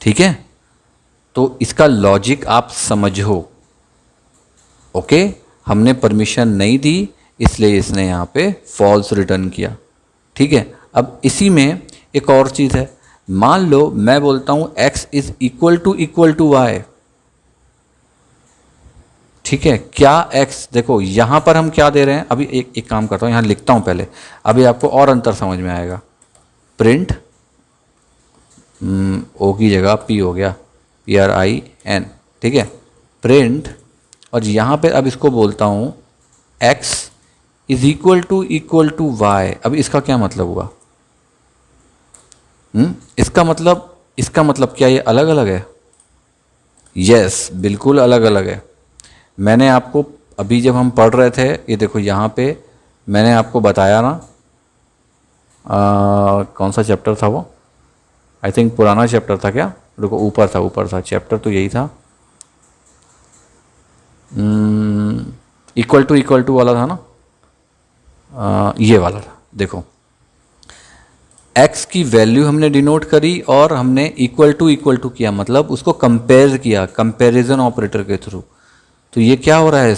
ठीक है, तो इसका लॉजिक आप समझो। ओके, हमने परमिशन नहीं दी इसलिए इसने यहाँ पे फॉल्स रिटर्न किया। ठीक है, अब इसी में एक और चीज़ है। मान लो मैं बोलता हूँ x is equal to y। ठीक है, क्या x, देखो यहाँ पर हम क्या दे रहे हैं, अभी एक काम करता हूँ, यहाँ लिखता हूँ पहले, अभी आपको और अंतर समझ में आएगा। प्रिंट ओ की जगह पी हो गया, PRIN। ठीक है, प्रिंट, और यहाँ पे अब इसको बोलता हूँ x is equal to y. अब इसका क्या मतलब हुआ? इसका मतलब क्या ये अलग अलग है? यस, बिल्कुल अलग अलग है। मैंने आपको अभी जब हम पढ़ रहे थे, ये देखो यहाँ पे मैंने आपको बताया ना, कौन सा चैप्टर था वो, आई थिंक पुराना चैप्टर था क्या, देखो ऊपर था चैप्टर, तो यही था, इक्वल टू वाला था ना, ये वाला था। देखो x की वैल्यू हमने डिनोट करी और हमने इक्वल टू किया, मतलब उसको कंपेयर किया कंपैरिजन ऑपरेटर के थ्रू। तो ये क्या हो रहा है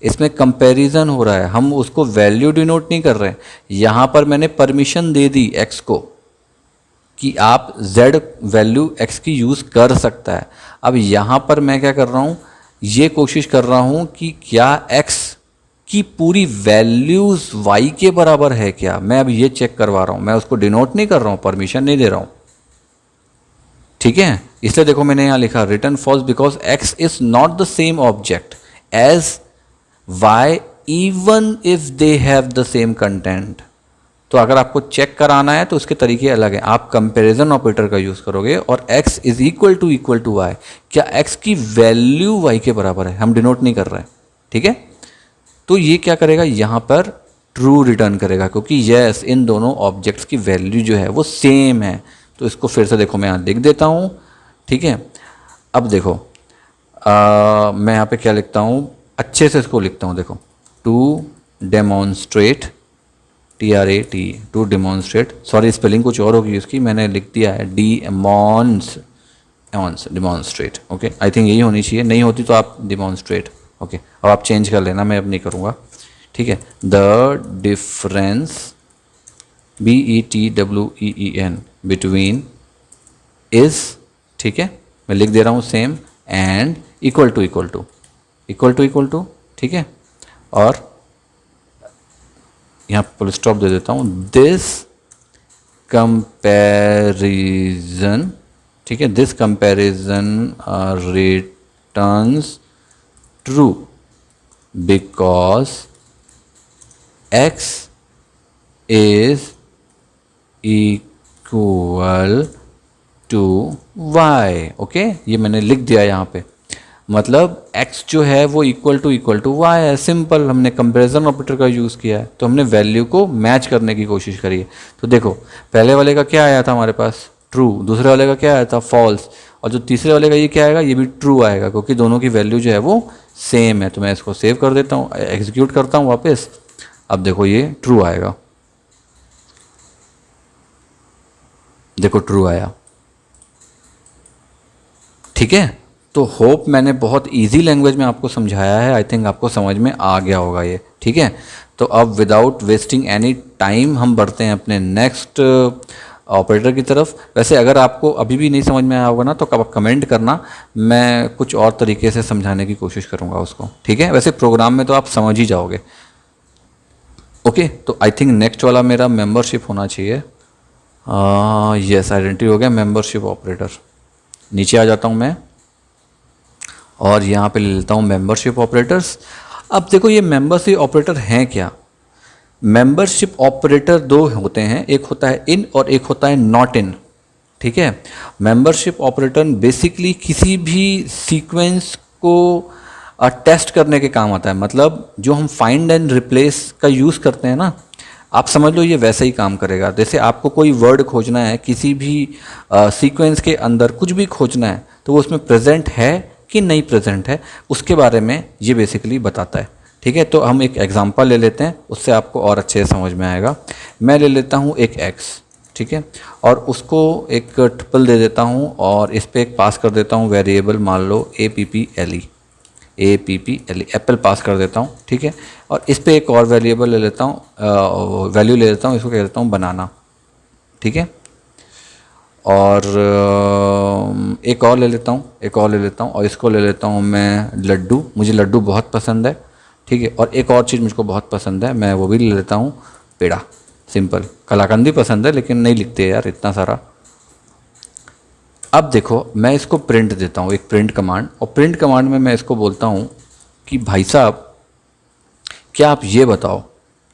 इसमें कंपैरिजन हो रहा है, हम उसको वैल्यू डिनोट नहीं कर रहे हैं। यहाँ पर मैंने परमिशन दे दी x को कि आप z वैल्यू x की यूज़ कर सकता है। अब यहाँ पर मैं क्या कर रहा हूँ, ये कोशिश कर रहा हूँ कि क्या x की पूरी वैल्यूज़ y के बराबर है क्या, मैं अब ये चेक करवा रहा हूँ, मैं उसको डिनोट नहीं कर रहा हूँ, परमिशन नहीं दे रहा हूँ। ठीक है, इसलिए देखो मैंने यहाँ लिखा return false because x is not the same object as y even if they have the same content. तो अगर आपको चेक कराना है तो उसके तरीके अलग हैं, आप कंपैरिजन ऑपरेटर का यूज़ करोगे और x is equal to y, क्या x की वैल्यू y के बराबर है, हम डिनोट नहीं कर रहे हैं। ठीक है, तो ये क्या करेगा, यहाँ पर ट्रू रिटर्न करेगा क्योंकि यस इन दोनों ऑब्जेक्ट्स की वैल्यू जो है वो सेम है। तो इसको फिर से देखो मैं यहाँ लिख देता हूँ। ठीक है, अब देखो मैं यहाँ पे क्या लिखता हूँ, अच्छे से इसको लिखता हूँ। देखो to demonstrate, TRAT, to demonstrate, sorry spelling कुछ और होगी उसकी, मैंने लिख दिया है डेमोन्स्ट्रेट। ओके, आई थिंक यही होनी चाहिए, नहीं होती तो आप डेमोन्स्ट्रेट। ओके, अब आप चेंज कर लेना, मैं अब नहीं करूँगा। ठीक है, the difference BETWEEN between is, ठीक है मैं लिख दे रहा हूँ सेम, एंड इक्वल टू। ठीक है, और यहाँ फुल स्टॉप दे देता हूँ, दिस कंपैरिजन। ठीक है, this comparison returns true because x is equal to y। Okay, ये मैंने लिख दिया यहाँ पे, मतलब x जो है वो इक्वल टू y है। सिंपल, हमने कंपैरिजन ऑपरेटर का यूज़ किया है तो हमने वैल्यू को मैच करने की कोशिश करी है। तो देखो पहले वाले का क्या आया था हमारे पास, ट्रू, दूसरे वाले का क्या आया था, फॉल्स, और जो तीसरे वाले का ये क्या आएगा, ये भी ट्रू आएगा क्योंकि दोनों की वैल्यू जो है वो सेम है। तो मैं इसको सेव कर देता हूँ, एग्जीक्यूट करता हूँ वापस। अब देखो ये ट्रू आएगा, देखो ट्रू आया। ठीक है, तो होप मैंने बहुत इजी लैंग्वेज में आपको समझाया है, आई थिंक आपको समझ में आ गया होगा ये। ठीक है, तो अब विदाउट वेस्टिंग एनी टाइम हम बढ़ते हैं अपने नेक्स्ट ऑपरेटर की तरफ। वैसे अगर आपको अभी भी नहीं समझ में आया होगा ना तो आप कमेंट करना, मैं कुछ और तरीके से समझाने की कोशिश करूँगा उसको। ठीक है, वैसे प्रोग्राम में तो आप समझ ही जाओगे। ओके, तो आई थिंक नेक्स्ट वाला मेरा मेंबरशिप होना चाहिए। यस, आइडेंटिटी हो गया, मेंबरशिप ऑपरेटर। नीचे आ जाता हूँ मैं और यहाँ पे ले लेता हूँ मेंबरशिप ऑपरेटर्स। अब देखो ये मेंबरशिप ऑपरेटर हैं क्या। मेंबरशिप ऑपरेटर दो होते हैं, एक होता है इन और एक होता है नॉट इन। ठीक है, मेंबरशिप ऑपरेटर बेसिकली किसी भी सीक्वेंस को टेस्ट करने के काम आता है। मतलब जो हम फाइंड एंड रिप्लेस का यूज़ करते हैं ना, आप समझ लो ये वैसे ही काम करेगा। जैसे आपको कोई वर्ड खोजना है, किसी भी सीक्वेंस के अंदर कुछ भी खोजना है, तो वो उसमें प्रेजेंट है कि नहीं प्रेजेंट है, उसके बारे में ये बेसिकली बताता है। ठीक है, तो हम एक एग्जांपल ले लेते हैं, उससे आपको और अच्छे से समझ में आएगा। मैं ले लेता हूँ एक x, ठीक है, और उसको एक ट्रिपल दे देता हूँ और इस पर एक पास कर देता हूँ वेरिएबल, मान लो APPLE एप्पल पास कर देता हूँ। ठीक है, और इस पर एक और वेरिएबल ले लेता हूँ, वैल्यू ले लेता हूँ, इसको कह देता हूँ बनाना। ठीक है, और एक और ले लेता हूँ और इसको ले लेता हूँ मैं लड्डू, मुझे लड्डू बहुत पसंद है। ठीक है, और एक और चीज़ मुझको बहुत पसंद है, मैं वो भी ले लेता हूँ पेड़ा। सिंपल, कलाकंद भी पसंद है लेकिन नहीं लिखते यार इतना सारा। अब देखो मैं इसको प्रिंट देता हूँ, एक प्रिंट कमांड, और प्रिंट कमांड में मैं इसको बोलता हूँ कि भाई साहब क्या आप ये बताओ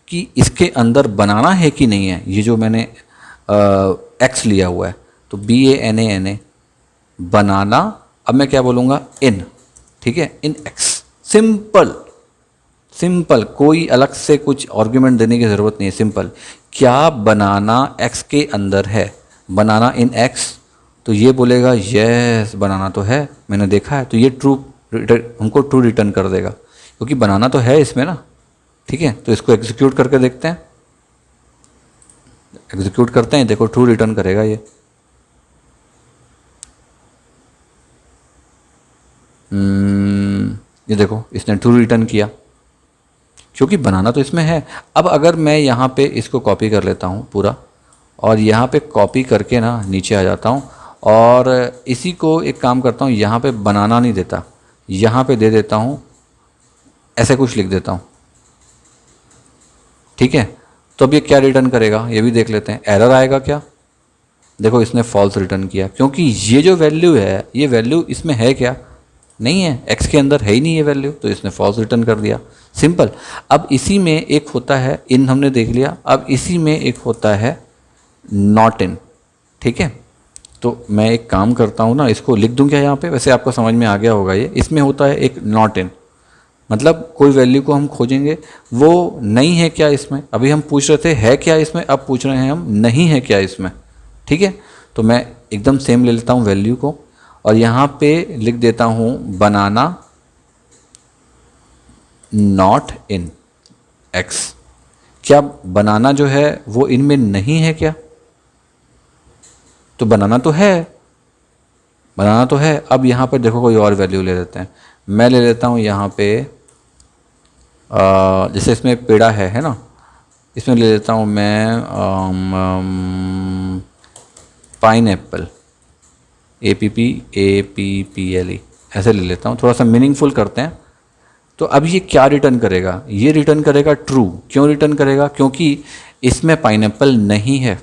कि इसके अंदर बनाना है कि नहीं है। ये जो मैंने एक्स लिया हुआ है, तो BANANA बनाना। अब मैं क्या बोलूँगा, इन। ठीक है, इन एक्स। सिंपल, कोई अलग से कुछ आर्ग्यूमेंट देने की ज़रूरत नहीं है, सिंपल। क्या बनाना एक्स के अंदर है, बनाना इन एक्स, तो ये बोलेगा यस बनाना तो है, मैंने देखा है, तो ये ट्रू हमको ट्रू रिटर्न कर देगा क्योंकि बनाना तो है इसमें ना। ठीक है, तो इसको एग्जीक्यूट करके देखते हैं, एग्जीक्यूट करते हैं, देखो ट्रू रिटर्न करेगा ये। ये देखो इसने ट्रू रिटर्न किया क्योंकि बनाना तो इसमें है। अब अगर मैं यहाँ पे इसको कॉपी कर लेता हूँ पूरा, और यहाँ पे कॉपी करके ना नीचे आ जाता हूँ, और इसी को एक काम करता हूँ, यहाँ पे बनाना नहीं देता, यहाँ पे दे देता हूँ ऐसे कुछ लिख देता हूँ। ठीक है, तो अब ये क्या रिटर्न करेगा ये भी देख लेते हैं। एरर आएगा क्या, देखो इसने फॉल्स रिटर्न किया क्योंकि ये जो वैल्यू है, ये वैल्यू इसमें है क्या, नहीं है, एक्स के अंदर है ही नहीं ये वैल्यू, तो इसने फॉल्स रिटर्न कर दिया। सिंपल। अब इसी में एक होता है इन, हमने देख लिया। अब इसी में एक होता है नॉट इन। ठीक है, तो मैं एक काम करता हूँ ना, इसको लिख दूँ क्या यहाँ पे, वैसे आपको समझ में आ गया होगा ये। इसमें होता है एक नॉट इन, मतलब कोई वैल्यू को हम खोजेंगे, वो नहीं है क्या इसमें, अभी हम पूछ रहे थे है क्या इसमें, अब पूछ रहे हैं हम नहीं है क्या इसमें। ठीक है, तो मैं एकदम सेम ले लेता हूँ वैल्यू को, और यहाँ पे लिख देता हूँ बनाना नॉट इन एक्स। क्या बनाना जो है वो इनमें नहीं है क्या, तो बनाना तो है, बनाना तो है। अब यहाँ पर देखो कोई और वैल्यू ले लेते हैं, मैं ले लेता हूँ यहाँ पे जैसे इसमें पेड़ा है ना, इसमें ले लेता हूँ मैं पाइनएप्पल, APPLE ऐसे ले लेता हूँ, थोड़ा सा मीनिंगफुल करते हैं। तो अब ये क्या रिटर्न करेगा, ये रिटर्न करेगा ट्रू। क्यों रिटर्न करेगा, क्योंकि इसमें पाइनएप्पल नहीं है।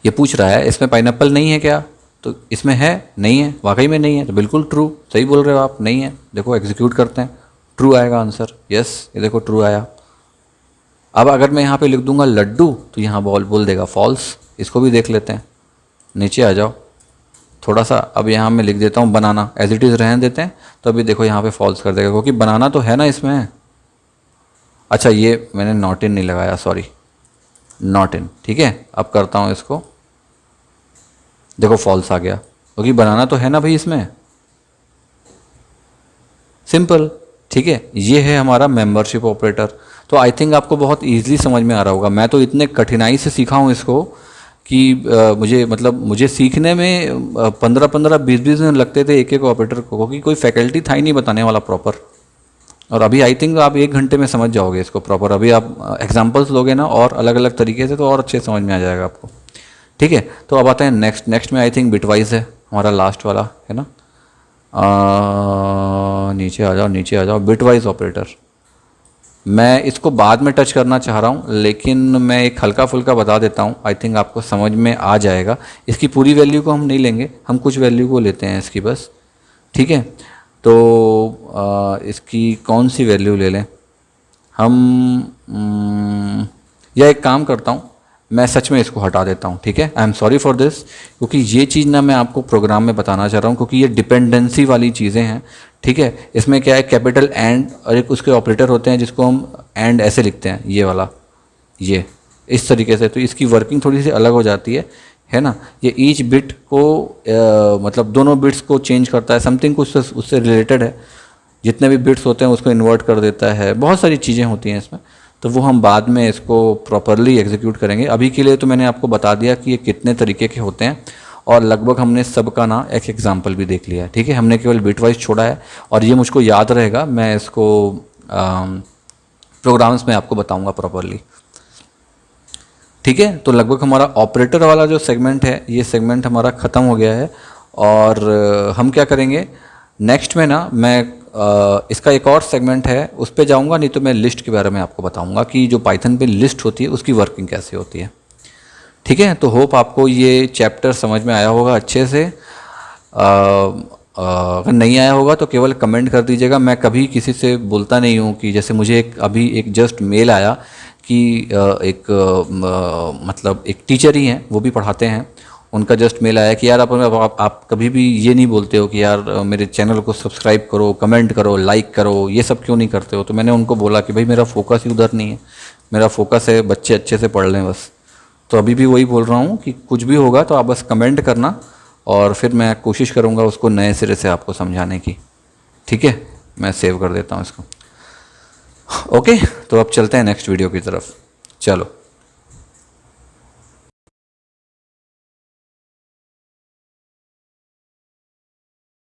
ये पूछ रहा है इसमें पाइनएप्पल नहीं है क्या, तो इसमें है, नहीं है, वाकई में नहीं है, तो बिल्कुल ट्रू, सही बोल रहे हो आप, नहीं है। देखो एग्जीक्यूट करते हैं, ट्रू आएगा आंसर, यस, ये देखो ट्रू आया। अब अगर मैं यहाँ पे लिख दूंगा लड्डू, तो यहाँ बोल देगा फॉल्स। इसको भी देख लेते हैं, नीचे आ जाओ थोड़ा सा। अब यहाँ मैं लिख देता हूँ बनाना, एज इट इज़ रहने देते हैं, तो अभी देखो यहाँ पे फॉल्स कर देगा क्योंकि बनाना तो है ना इसमें। अच्छा ये मैंने नॉट इन नहीं लगाया, सॉरी, नॉट इन। ठीक है, अब करता हूँ इसको, देखो फॉल्स आ गया क्योंकि बनाना तो है ना भाई इसमें, सिंपल। ठीक है, ये है हमारा मेंबरशिप ऑपरेटर। तो आई थिंक आपको बहुत ईजिली समझ में आ रहा होगा। मैं तो इतने कठिनाई से सीखा हूँ इसको कि मुझे सीखने में 15-20 दिन लगते थे एक ऑपरेटर को, क्योंकि कोई फैकल्टी था ही नहीं बताने वाला प्रॉपर। और अभी आई थिंक आप 1 घंटे में समझ जाओगे इसको प्रॉपर। अभी आप एग्जांपल्स लोगे ना और अलग अलग तरीके से, तो और अच्छे समझ में आ जाएगा आपको। ठीक है, तो अब आते हैं नेक्स्ट में आई थिंक बिटवाइज है हमारा लास्ट वाला, है ना। नीचे आ जाओ बिटवाइज ऑपरेटर। मैं इसको बाद में टच करना चाह रहा हूँ, लेकिन मैं एक हल्का फुल्का बता देता हूँ, आई थिंक आपको समझ में आ जाएगा। इसकी पूरी वैल्यू को हम नहीं लेंगे, हम कुछ वैल्यू को लेते हैं इसकी बस। ठीक है, तो इसकी कौन सी वैल्यू ले लें हम, या एक काम करता हूँ, मैं सच में इसको हटा देता हूँ, ठीक है। I am sorry for this, क्योंकि ये चीज़ ना मैं आपको प्रोग्राम में बताना चाह रहा हूँ, क्योंकि ये डिपेंडेंसी वाली चीज़ें हैं, ठीक है। इसमें क्या है, कैपिटल एंड और एक उसके ऑपरेटर होते हैं जिसको हम एंड ऐसे लिखते हैं, ये वाला, ये इस तरीके से। तो इसकी वर्किंग थोड़ी सी अलग हो जाती है ना। ये ईच बिट को मतलब दोनों बिट्स को चेंज करता है, समथिंग कुछ उससे रिलेटेड है। जितने भी बिट्स होते हैं उसको इन्वर्ट कर देता है, बहुत सारी चीज़ें होती हैं इसमें। तो वो हम बाद में इसको प्रॉपरली एग्जीक्यूट करेंगे। अभी के लिए तो मैंने आपको बता दिया कि ये कितने तरीके के होते हैं, और लगभग हमने सबका ना एक एग्जाम्पल भी देख लिया है, ठीक है। हमने केवल बिट वाइज छोड़ा है, और ये मुझको याद रहेगा, मैं इसको प्रोग्राम्स में आपको बताऊंगा प्रॉपरली, ठीक है। तो लगभग हमारा ऑपरेटर वाला जो सेगमेंट है, ये सेगमेंट हमारा ख़त्म हो गया है। और हम क्या करेंगे नेक्स्ट में ना, मैं इसका एक और सेगमेंट है उस पर जाऊँगा, नहीं तो मैं लिस्ट के बारे में आपको बताऊँगा कि जो पाइथन पे लिस्ट होती है उसकी वर्किंग कैसे होती है, ठीक है। तो होप आपको ये चैप्टर समझ में आया होगा अच्छे से। अगर नहीं आया होगा तो केवल कमेंट कर दीजिएगा। मैं कभी किसी से बोलता नहीं हूँ कि, जैसे मुझे अभी एक जस्ट मेल आया कि मतलब एक टीचर ही हैं, वो भी पढ़ाते हैं, उनका जस्ट मेल आया कि यार आप कभी भी ये नहीं बोलते हो कि यार मेरे चैनल को सब्सक्राइब करो, कमेंट करो, लाइक करो, ये सब क्यों नहीं करते हो। तो मैंने उनको बोला कि भाई मेरा फोकस ही उधर नहीं है, मेरा फोकस है बच्चे अच्छे से पढ़ लें बस। तो अभी भी वही बोल रहा हूँ कि कुछ भी होगा तो आप बस कमेंट करना, और फिर मैं कोशिश करूँगा उसको नए सिरे से आपको समझाने की, ठीक है। मैं सेव कर देता हूँ इसको। ओके, तो अब चलते हैं नेक्स्ट वीडियो की तरफ। चलो।